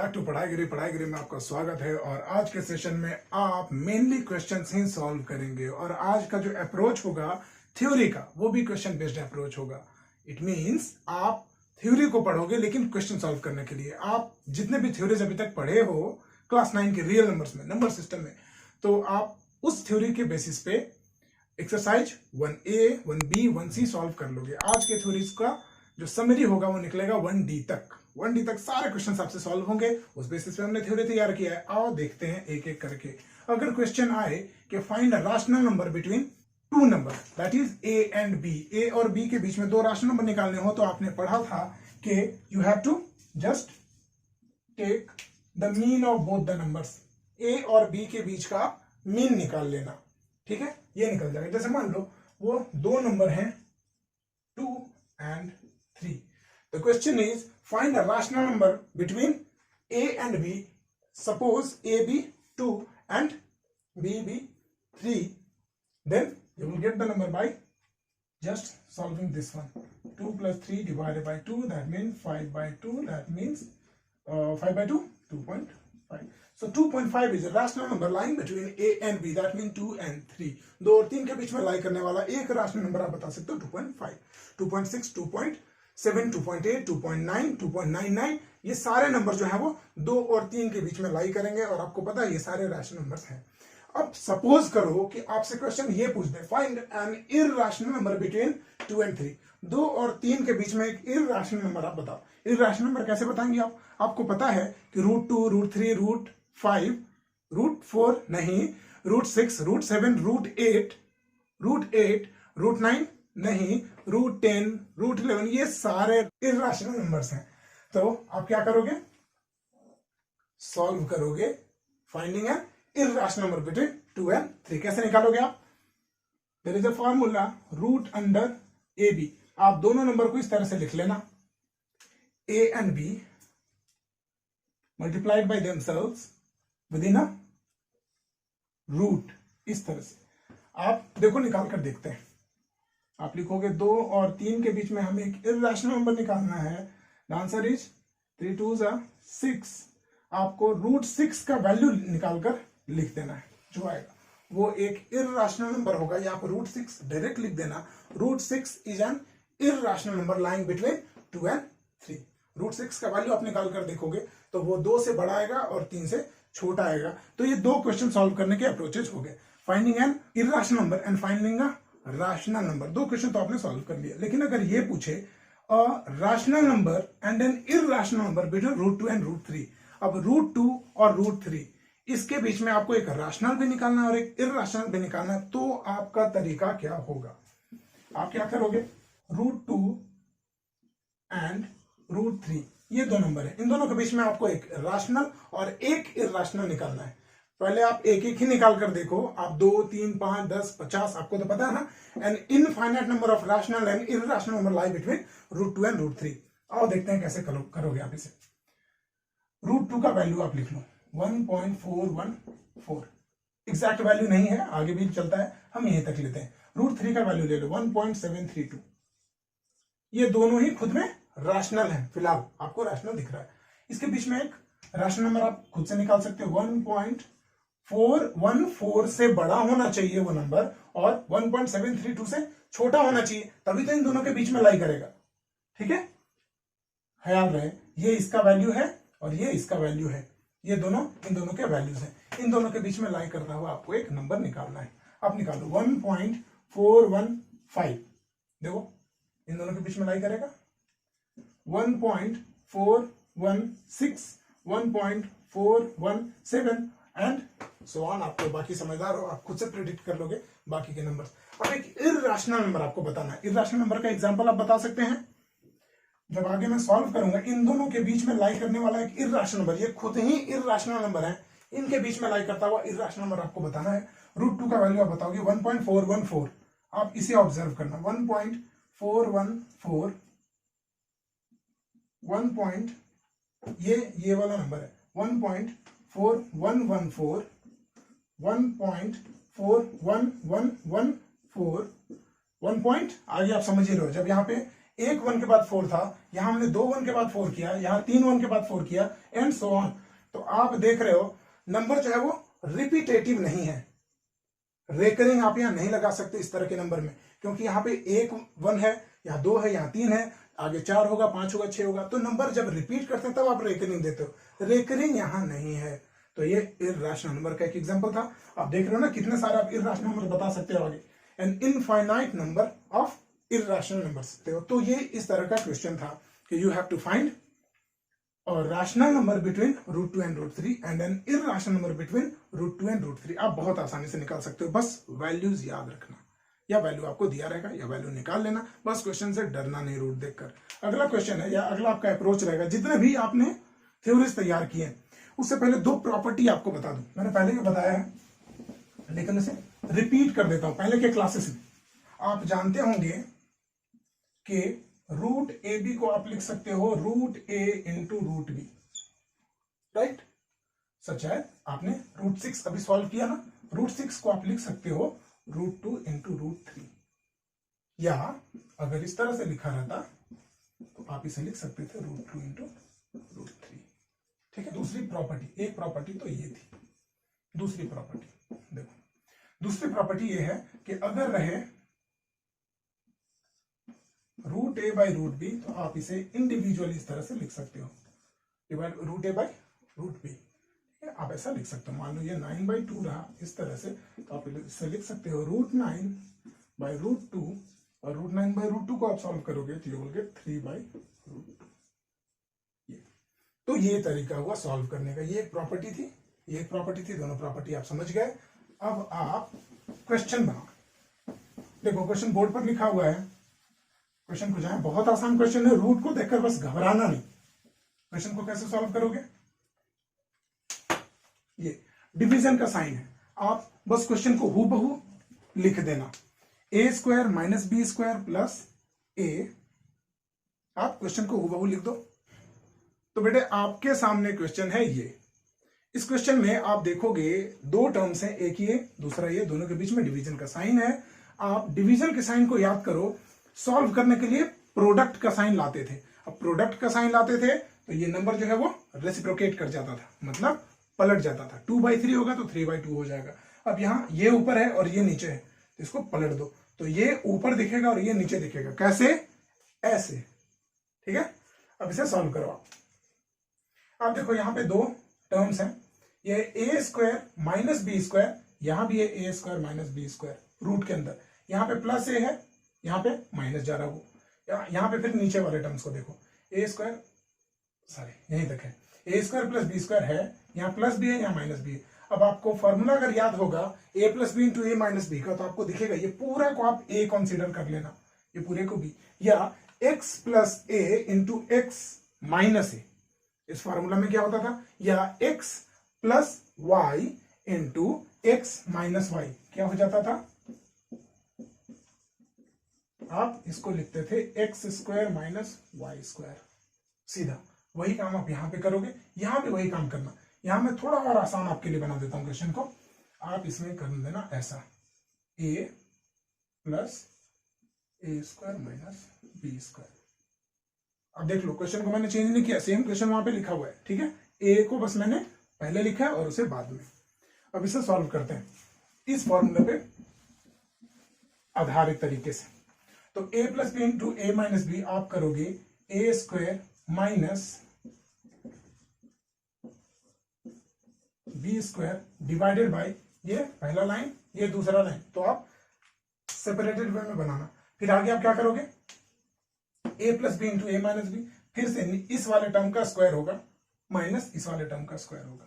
Back to पढ़ाई गिरी में आपका स्वागत है। और आज के सेशन में आप मेनली क्वेश्चंस ही सॉल्व करेंगे और आज का जो अप्रोच होगा थ्योरी का वो भी क्वेश्चन बेस्ड अप्रोच होगा। इट मींस आप थ्योरी को पढ़ोगे लेकिन क्वेश्चन सॉल्व करने के लिए आप जितने भी थ्योरीज अभी तक पढ़े हो क्लास 9 के रियल नंबर्स में, नंबर सिस्टम में, तो आप उस थ्योरी के बेसिस पे exercise 1A, 1B, 1C solve कर लोगे। आज के थ्योरीज का जो समरी होगा वो निकलेगा 1D तक। 1D तक सारे क्वेश्चन आपसे सॉल्व होंगे। उस बेसिस पे हमने थ्योरी तैयार किया है। आओ देखते हैं एक एक करके। अगर क्वेश्चन आए कि find a rational number between two number that is A and B, A और B के बीच में दो रैशनल नंबर निकालने हो, तो आपने पढ़ा था कि you have to just take the mean of both the numbers. A और B के बीच का मीन निकाल लेना, ठीक है, ये निकल जाएगा। जैसे मान लो वो दो नंबर हैं 2 and 3. The question is find a rational number between A and B. Suppose A be 2 and B be 3. Then you will get the number by just solving this one. 2 plus 3 divided by 2, that means 5 by 2, that means 5 by 2, 2.5. So 2.5 is a rational number lying between A and B, that means 2 and 3. 2 और 3 के बीच में लाई करने वाला एक rational number आप बता सकते हो 2.5, 2.6, 2.7, 2.8, 2.9, 2.99। ये सारे नंबर जो है वो 2 और 3 के बीच में लाई करेंगे और आपको पता है ये सारे रैशनल नंबर्स हैं। अब सपोज करो कि आपसे क्वेश्चन ये पूछ दे find an irrational number between 2 and 3। 2 और 3 के बीच में एक इररेशनल नंबर आप बताओ। इररेशनल नंबर कैसे बताएंगे आप? आपको पता है कि √2, √3, √5, √4 नहीं, √6, √7, √8, √9 नहीं, √10, √11, ये सारे इररेशनल नंबर्स हैं। तो आप क्या करोगे? सॉल्व करोगे finding an irrational number between 2 and 3। कैसे निकालोगे आप? There is a formula √AB। आप दोनों नंबर को इस तरह से लिख लेना, A and B multiplied by themselves within a root। इस तरह से आप देखो, निकाल कर देखते हैं। आप लिखोगे 2 और 3 के बीच में हमें एक इररेशनल नंबर निकालना है। The answer is 3 2s are 6। आपको √6 का वैल्यू निकालकर लिख देना है। जो आएगा वो एक इररेशनल नंबर होगा। यहाँ पर √6 डायरेक्ट लिख देना। √6 is an irrational number lying between 2 and 3। √6 का वैल्यू आप निकाल कर देखोगे तो वो 2 से बड़ा आएगा और 3 से छोटा आएगा। तो ये दो क्वेश्चन सॉल्व करने के अप्रोचेज हो गए, finding an irrational number and finding a rational number. दो क्वेश्चन तो आपने सॉल्व कर लिया। लेकिन अगर ये पूछे a rational number and an irrational number between √2 and √3, अब √2 और √3 इसके बीच में आपको एक रैशनल भी निकालना है और एक इररेशनल भी निकालना है, तो आपका तरीका क्या होगा? आप क्या करोगे? √2 and √3 ये दो नंबर है, इन दोनों के बीच में आपको एक रैशनल और एक इररेशनल निकालना है। पहले आप एक एक ही निकाल कर देखो। आप 2, 3, 5, 10, 50, आपको तो पता है ना। N infinite number of rational and irrational number lie between √2 and √3। आओ देखते हैं कैसे करोगे आप इसे। √2 का वैल्यू आप लिख लो 1.414। एग्जैक्ट वैल्यू नहीं है, आगे भी चलता है, हम यहीं तक लेते हैं। √3 का वैल्यू ले लो 1.732। ये दोनों ही खुद में रैशनल है। फिलहाल आपको रैशनल दिख रहा है। इसके बीच में एक रैशनल नंबर आप खुद से निकाल सकते हो। 1.414 से बड़ा होना चाहिए वो नंबर और 1.732 से छोटा होना चाहिए, तभी तो इन दोनों के बीच में लाई करेगा। ठीक है, ख्याल रहे ये इसका वैल्यू है और ये इसका वैल्यू है। ये दोनों इन दोनों के वैल्यूज हैं। इन दोनों के बीच में लाई करता हुआ आपको एक नंबर निकालना है। आप निकालो 1.415। देखो इन दोनों के बीच में लाई करेगा 1.416, 1.417 एंड सो ऑन। आपको बाकी समझदार हो, आप खुद से प्रेडिक्ट कर लोगे बाकी के नंबर्स। अब एक इररेशनल नंबर आपको बताना है। इररेशनल नंबर का एग्जांपल आप बता सकते हैं। जब आगे मैं सॉल्व करूंगा, इन दोनों के बीच में लाई करने वाला एक इररेशनल नंबर, ये खुद ही इररेशनल नंबर है, इनके बीच में लाई करता हुआ इररेशनल नंबर आपको बताना है। √2 का वैल्यू आप बताओगे 1.414। आप इसे ऑब्जर्व करना 1.414, 1. ये वाला नंबर है 1.4114, 1.41114, 1 पॉइंट। आगे आप समझ ही रहे हो, जब यहाँ पे एक 1 के बाद 4 था, यहां हमने 2 1 के बाद 4 किया, यहां 3 1 के बाद 4 किया, एंड सो ऑन। तो आप देख रहे हो नंबर जो है वो रिपीटेटिव नहीं है। रेकरिंग आप यहां नहीं लगा सकते इस तरह के नंबर में, क्योंकि यहाँ पे एक 1 है, यहाँ 2 है, यहाँ 3 है, आगे 4 होगा, 5 होगा, 6 होगा। तो नंबर जब रिपीट करते हैं तब आप रेकरिंग देते हो, रेकरिंग यहां नहीं है। तो ये इर्रेशनल नंबर का एक एग्जांपल था। आप देख रहे हो ना कितने सारे आप इर्रेशनल नंबर बता सकते हो आगे, an infinite number of irrational numbers. तो ये इस तरह का क्वेश्चन था कि you have to find or rational number between √2 and √3 and an irrational number between √2 and √3। आप बहुत आसानी से निकाल सकते हो, बस वैल्यूज याद रखना, या वैल्यू आपको दिया रहेगा या वैल्यू निकाल लेना, बस क्वेश्चन से डरना नहीं रूट देखकर। अगला क्वेश्चन है या अगला आपका अप्रोच रहेगा, जितने भी आपने थ्योरीज तैयार किए उससे पहले 2 प्रॉपर्टी आपको बता दूं। मैंने पहले भी बताया है लेकिन इसे रिपीट कर देता हूं। पहले के क्लासेस में आप जानते होंगे कि √AB को आप लिख सकते हो √A इंटू √B, राइट। सच है, आपने √6 अभी सॉल्व किया ना, √6 को आप लिख सकते हो √2 इंटू √3, या अगर इस तरह से लिखा रहता तो आप इसे लिख सकते थे √2 इंटू √3। ठीक है। दूसरी प्रॉपर्टी, एक प्रॉपर्टी तो ये थी, दूसरी प्रॉपर्टी देखो, दूसरी प्रॉपर्टी ये है कि अगर रहे √A बाई √B तो आप इसे इंडिविजुअली इस तरह से लिख सकते हो, √A बाई √B। आप ऐसा लिख सकते हो, मान लो ये 9/2 रहा इस तरह से, तो आप इसे लिख सकते हो √9 बाई √2, और √9 बाई √2 को आप सॉल्व करोगे तो ये बोलोगे 3/√2। तो ये तरीका हुआ सॉल्व करने का, ये एक प्रॉपर्टी थी, ये एक प्रॉपर्टी थी, दोनों प्रॉपर्टी आप समझ गए। अब आप क्वेश्चन बनाओ। देखो क्वेश्चन बोर्ड पर लिखा हुआ है, क्वेश्चन को जाए, बहुत आसान क्वेश्चन है, रूट को देखकर बस घबराना नहीं। क्वेश्चन को कैसे सॉल्व करोगे, ये डिवीजन का साइन है, आप बस क्वेश्चन को हूबहू लिख देना, a² - b² प्लस a, आप क्वेश्चन को हूबहू लिख दो। तो बेटे आपके सामने क्वेश्चन है ये, इस क्वेश्चन में आप देखोगे 2 टर्म्स हैं, एक ये दूसरा ये, दोनों के बीच में डिवीजन का साइन है। आप डिवीजन के साइन को याद करो, सॉल्व करने के लिए प्रोडक्ट का साइन लाते थे। अब प्रोडक्ट का साइन लाते थे तो ये नंबर जो है वो रेसिप्रोकेट कर जाता था, मतलब पलट जाता था। 2/3 होगा तो 3/2 हो जाएगा। अब यहाँ ये ऊपर है और ये नीचे है, तो इसको पलट दो, तो ये ऊपर दिखेगा और ये नीचे दिखेगा। कैसे? ऐसे। ठीक है। अब इसे सॉल्व करो आप देखो यहाँ पे 2 टर्म्स हैं, ये a² - b², यहां भी है a² - b², रूट के अंदर, यहाँ पे प्लस a है, यहाँ पे माइनस जा रहा हो। यहाँ पे फिर नीचे वाले टर्म्स को देखो, यहीं तक है, a² + b² है, यहाँ प्लस भी है, यहाँ माइनस भी है। अब आपको फॉर्मूला अगर याद होगा a + b into a - b का, तो आपको दिखेगा ये पूरा को आप a कंसीडर कर लेना, ये पूरे को b, या x + a into x - a। इस फॉर्मूला में क्या होता था, या x + y into x - y क्या हो जाता था, आप इसको लिखते थे x² - y²। सीधा वही काम आप यहां पे करोगे, यहां पे वही काम करना। यहां मैं थोड़ा और आसान आपके लिए बना देता हूं क्वेश्चन को, आप इसमें कर देना ऐसा, a + a² - b²। अब देख लो क्वेश्चन को मैंने चेंज नहीं किया, सेम क्वेश्चन वहां पे लिखा हुआ है। ठीक है, ए को बस मैंने पहले लिखा है और उसे बाद में। अब इसे सॉल्व करते हैं इस फॉर्मूले पे आधारित तरीके से। तो a + b into a - b आप करोगे a² - b² डिवाइडेड बाय ये पहला लाइन, ये दूसरा लाइन, तो आप सेपरेटेड वे में बनाना। फिर आगे आप क्या करोगे, a + b into a - b, फिर से इस वाले टर्म का स्क्वायर होगा माइनस इस वाले टर्म का स्क्वायर होगा।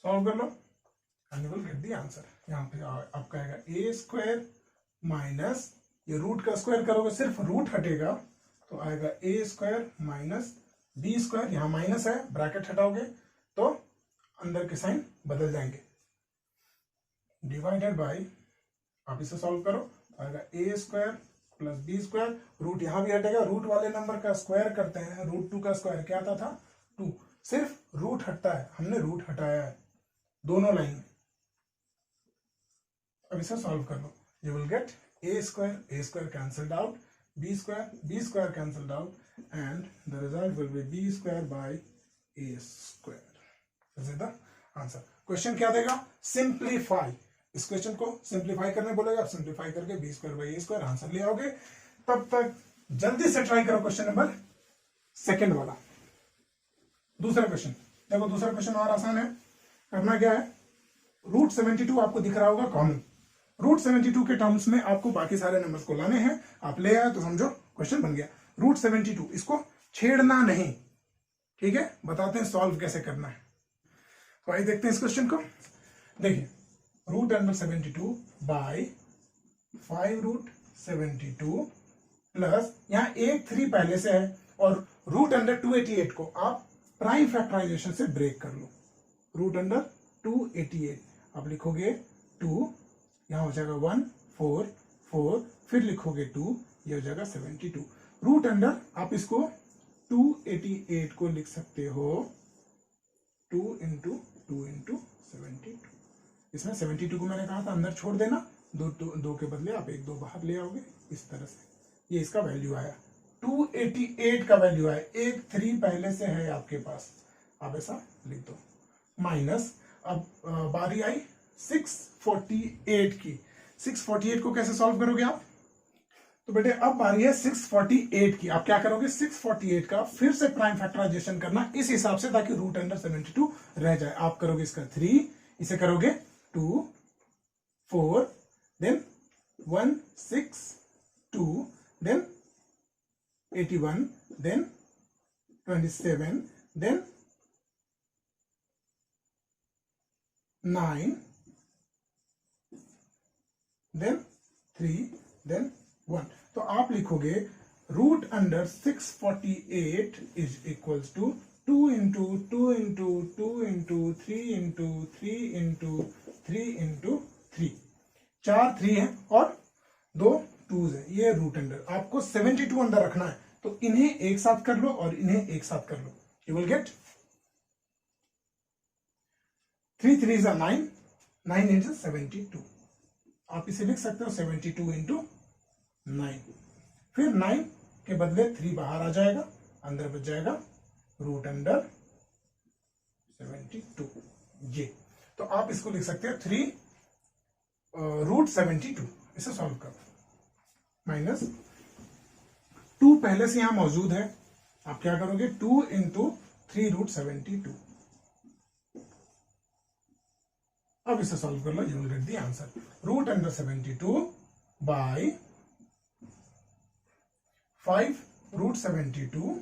सॉल्व कर लो and you will get the answer. यहां पे आपका आएगा a² - ये रूट का स्क्वायर करोगे, सिर्फ रूट हटेगा तो आएगा a² - b², यहां माइनस है, ब्रैकेट हटाओगे तो अंदर के साइन बदल जाएंगे, डिवाइडेड बाय, आप इसे सॉल्व करो, आएगा a² + b², रूट यहां भी हटेगा, रूट वाले नंबर का स्क्वायर करते हैं, √2 का स्क्वायर क्या आता था 2, सिर्फ रूट हटता है, हमने रूट हटाया है दोनों लाइन में। अब इसे सॉल्व कर लो, you will get A square cancelled out, B square cancelled out, and the result will be B square by A square. Is the answer. Question क्या देगा? सिंप्लीफाई। इस क्वेश्चन को सिंप्लीफाई करने बोलेगा, आप सिंप्लीफाई करके B square by A square answer ले आओगे। तब तक जल्दी से ट्राई करो क्वेश्चन नंबर सेकंड वाला, दूसरा क्वेश्चन। देखो दूसरा क्वेश्चन और आसान है। करना क्या है, रूट 72 आपको दिख रहा होगा कॉमन। रूट 72 के टर्म्स में आपको बाकी सारे नंबर्स को लाने हैं। आप ले आए तो समझो क्वेश्चन बन गया। रूट 72 इसको छेड़ना नहीं, ठीक है। बताते हैं सॉल्व कैसे करना है। तो आइए देखते हैं इस क्वेश्चन को। देखिए root under 72 by 5 root 72 plus यहाँ 1 3 पहले से है, और रूट अंडर 288 को आप प्राइम फैक्टराइजेशन से ब्रेक कर लो। रूट अंडर 288 आप लिखोगे 2, यहां हो जाएगा 1 4 4, फिर लिखोगे 2, ये हो जाएगा 72। रूट अंडर आप इसको 288 को लिख सकते हो 2 इंटू 72। इसमें 72 को मैंने कहा था अंदर छोड़ देना, दो के बदले आप 1 2 बाहर ले आओगे। इस तरह से ये इसका वैल्यू आया, 288 का वैल्यू आया। 1 3 पहले से है आपके पास, आप ऐसा लिख दो। माइनस अब बारी आई 648 की। 648 को कैसे सॉल्व करोगे आप? तो बेटे अब बारी है 648 की। आप क्या करोगे, 648 का फिर से प्राइम फैक्टराइजेशन करना इस हिसाब से, ताकि रूट अंडर 72 रह जाए। आप करोगे इसका 3, इसे करोगे 2 4, then 1 6 2, then 81, then 27, then 9, then 3, then 1। तो आप लिखोगे root under 648 is equals to 2 into 2 into 2 into 3 into 3 into 3 into 3। 4 3 है और 2 2s है, ये रूट अंडर। आपको 72 अंदर रखना है, तो इन्हें एक साथ कर लो और इन्हें एक साथ कर लो। You will get 3 3 is 9, 9 into 72। आप इसे लिख सकते हो 72 इंटू 9। फिर 9 के बदले 3 बाहर आ जाएगा, अंदर बच जाएगा रूट अंडर 72। ये तो आप इसको लिख सकते हो 3 रूट 72। इसे सॉल्व करो। माइनस 2 पहले से यहां मौजूद है, आप क्या करोगे 2 इंटू 3 रूट 72। अब इसे सॉल्व कर लो, you will get the answer. Root under 72 by 5 root 72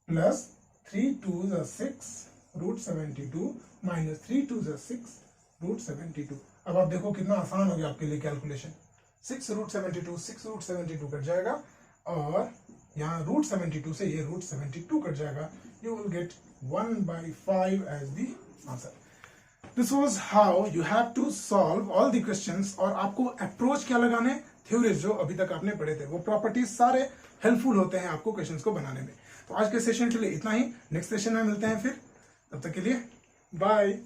plus 3 2s are 6 root 72 minus 3 2s are 6 root 72। अब आप देखो कितना आसान हो गया आपके लिए कैलकुलेशन। 6 रूट 72 कट जाएगा, और यहाँ रूट 72 से ये रूट 72 कट जाएगा। You will get 1/5 as the answer. This was how you have to solve all the questions। और आपको अप्रोच क्या लगाने, थ्योरीज जो अभी तक आपने पढ़े थे, वो प्रॉपर्टीज सारे हेल्पफुल होते हैं आपको क्वेश्चंस को बनाने में। तो आज के सेशन के लिए इतना ही, नेक्स्ट सेशन में मिलते हैं फिर, तब तक के लिए बाय।